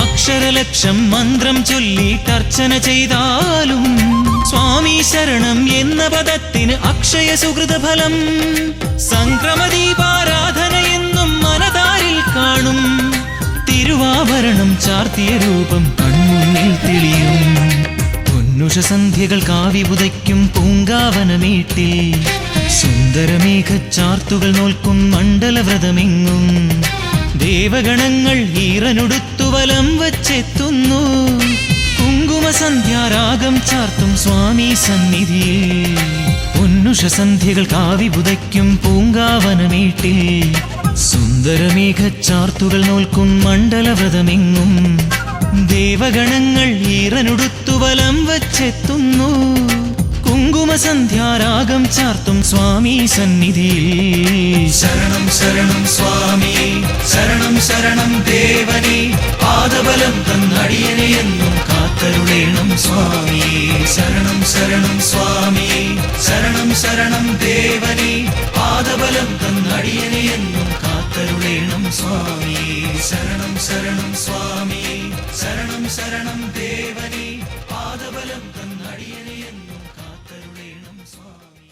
അക്ഷരലക്ഷം മന്ത്രം ചൊല്ലിട്ടർച്ചന ചെയ്താലും സ്വാമി ശരണം എന്ന പദത്തിന് അക്ഷയ സുഹൃതഫലം. സംക്രമദീപാരാധന എന്നും മനതാരിൽ കാണും. തിരുവാഭരണം ചാർത്തിയ രൂപം കൺമുന്നിൽ തെളിയും. പൊന്നുഷസന്ധ്യകൾ കാവി പുതയ്ക്കും പൂങ്കാവനമേട്ടിൽ സുന്ദരമേഘച്ചാർത്തുകൾ നോൽക്കും മണ്ഡലവ്രതമെങ്ങും. ദേവഗണങ്ങൾ ഈറനുടുത്തു വലം വച്ചെത്തുന്നു. കുങ്കുമസന്ധ്യാരാഗം ചാർത്തും സ്വാമി സന്നിധിയിൽ. പൊന്നുഷസന്ധ്യകൾ കാവി പുതയ്ക്കും പൂങ്കാവനമേട്ടിൽ സുന്ദരമേഘച്ചാർത്തുകൾ നോൽക്കും മണ്ഡലവ്രതമെങ്ങും. ദേവഗണങ്ങൾ ഈറനുടുത്തു വലം വച്ചെത്തുന്നു. കുങ്കുമസന്ധ്യാരാഗം ചാർത്തും സ്വാമി സന്നിധിയിൽ. ശരണം ശരണം സ്വാമി, ശരണം ശരണം ദേവനെ, പാദബലം തന്നടിയനെ എന്നും കാത്തരുളേണം സ്വാമി. ശരണം ശരണം സ്വാമി, ശരണം ശരണം ദേവനെ, പാദബലം തന്നടിയനെ എന്നും കാത്തരുളേണം സ്വാമി. ശരണം ശരണം സ്വാമി, ശരണം ശരണം ദേവനെ, പാദബലം തന്നടിയനെ എന്നും കാത്തരുളേണം സ്വാമി.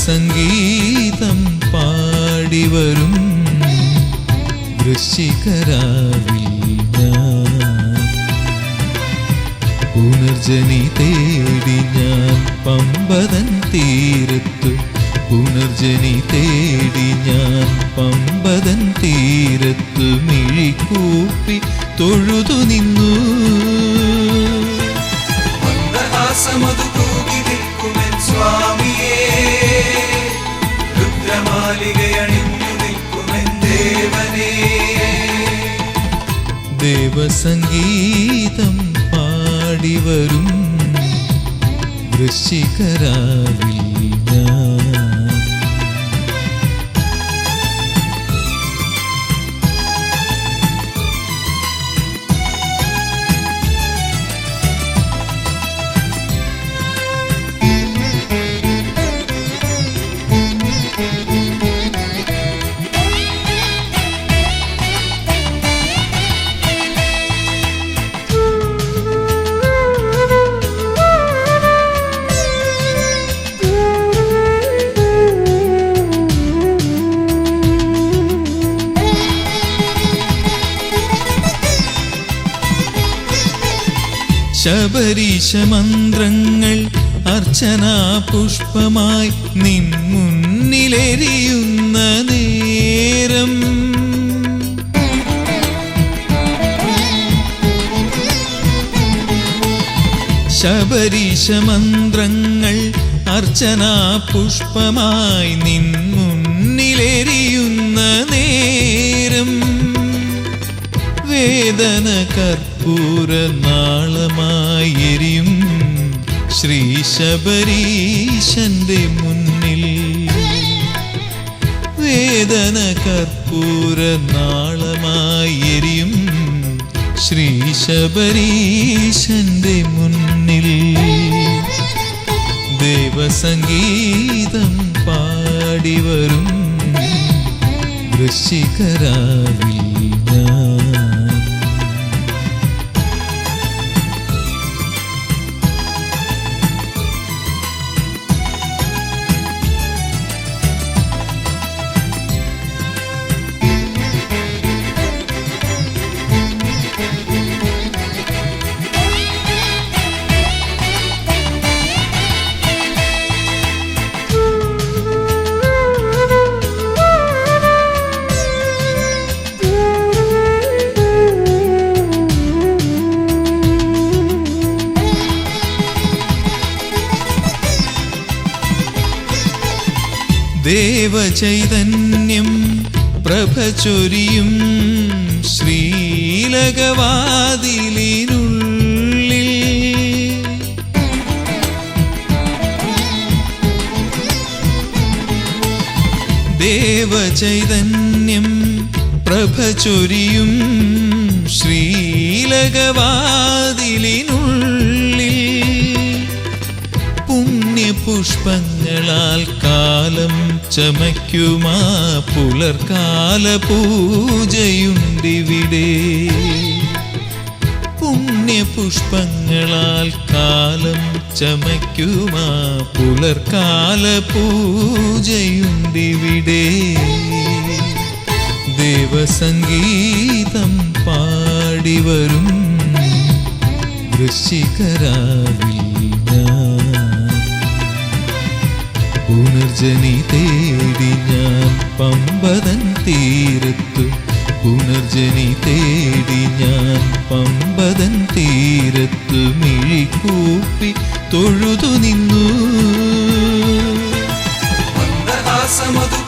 ദേവസംഗീതം പാടിവരും വൃശ്ചികരാവിൽ ഞാൻ. പുനർജനി തേടി ഞാൻ പമ്പതൻ തീരത്തു. പുനർജനി തേടി ഞാൻ പമ്പതൻ തീരത്തു മിഴിക്കൂപ്പി തൊഴുതു നിന്നു. മന്ദഹാസമതു തൂകി നിൽക്കുമെൻ സ്വാമിയേ, രുദ്രമാലികയണിഞ്ഞു നിൽക്കുമെൻ ദേവനേ. ദേവസംഗീതം പാടിവരും വൃശ്ചികരാവിൽ ഞാൻ. ശബരീശ മന്ത്രങ്ങൾ അർച്ചനാ പുഷ്പമായി നിൻ മുന്നിലെരിയുന്ന നേരം. ശബരീശ മന്ത്രങ്ങൾ അർച്ചനാ പുഷ്പമായി നിൻ മുന്നിലെരിയുന്ന നേരം. വേദന കർപ്പൂര നാളമായി എരിയും ശ്രീ ശബരീശന്റെ മുന്നിൽ. വേദന കർപ്പൂര നാളമായി എരിയും ശ്രീ ശബരീശന്റെ മുന്നിൽ. ദേവസംഗീതം പാടിവരും വൃശ്ചികരാവിൽ ഞാൻ. ദേവചൈതന്യം പ്രഭ ചൊരിയും ശ്രീലകവാതിലിനുള്ളിൽ ദേവചൈതന്യം പ്രഭ ചൊരിയും ശ്രീലകവാതിലിനുള്ളിൽ പുണ്യപുഷ്പങ്ങളാൽ കാലം ചമയ്ക്കുമാ പുലർക്കാല പൂജയുണ്ടിവിടെ. പുണ്യപുഷ്പങ്ങളാൽ കാലം ചമയ്ക്കുമാ പുലർക്കാല പൂജയുണ്ടിവിടെ. ദേവസംഗീതം പാടിവരും വൃശ്ചികരാവിൽ പുനർജനി തേടി ഞാൻ പമ്പതൻ തീരത്തു. പുനർജനി തേടി ഞാൻ പമ്പതൻ തീരത്തു മിഴിക്കൂപ്പി തൊഴുതു നിന്നു. മന്ദഹാസമതു